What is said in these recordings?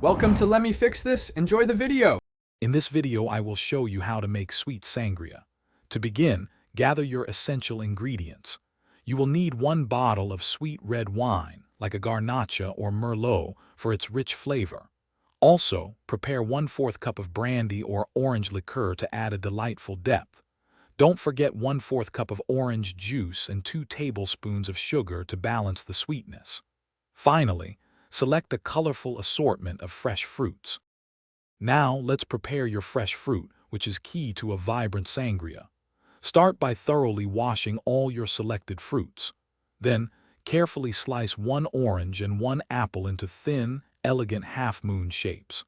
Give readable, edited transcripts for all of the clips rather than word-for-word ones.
Welcome to Let Me Fix This. Enjoy the video. In this video, I will show you how to make sweet sangria. To begin, gather your essential ingredients. You will need 1 bottle of sweet red wine, like a Garnacha or Merlot, for its rich flavor. Also, prepare 1/4 cup of brandy or orange liqueur to add a delightful depth. Don't forget 1/4 cup of orange juice and 2 tablespoons of sugar to balance the sweetness. Finally, select a colorful assortment of fresh fruits. Now, let's prepare your fresh fruit, which is key to a vibrant sangria. Start by thoroughly washing all your selected fruits. Then, carefully slice 1 orange and 1 apple into thin, elegant half-moon shapes.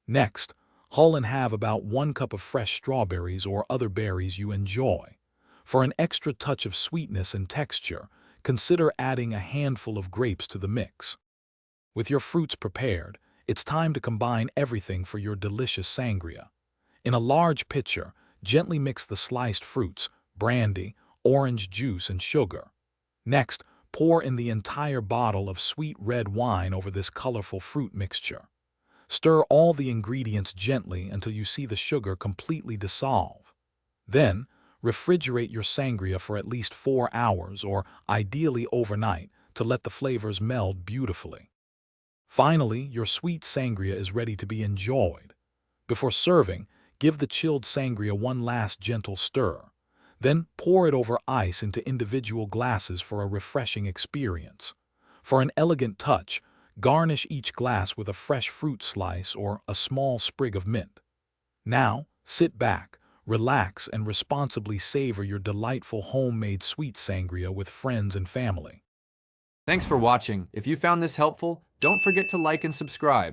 Next, hull and have about 1 cup of fresh strawberries or other berries you enjoy. For an extra touch of sweetness and texture, consider adding a handful of grapes to the mix. With your fruits prepared, it's time to combine everything for your delicious sangria. In a large pitcher, gently mix the sliced fruits, brandy, orange juice, and sugar. Next, pour in the entire bottle of sweet red wine over this colorful fruit mixture. Stir all the ingredients gently until you see the sugar completely dissolve. Then, refrigerate your sangria for at least 4 hours or ideally overnight to let the flavors meld beautifully. Finally, your sweet sangria is ready to be enjoyed. Before serving, give the chilled sangria one last gentle stir. Then pour it over ice into individual glasses for a refreshing experience. For an elegant touch, garnish each glass with a fresh fruit slice or a small sprig of mint. Now, sit back, relax, and responsibly savor your delightful homemade sweet sangria with friends and family. Thanks for watching. If you found this helpful, don't forget to like and subscribe.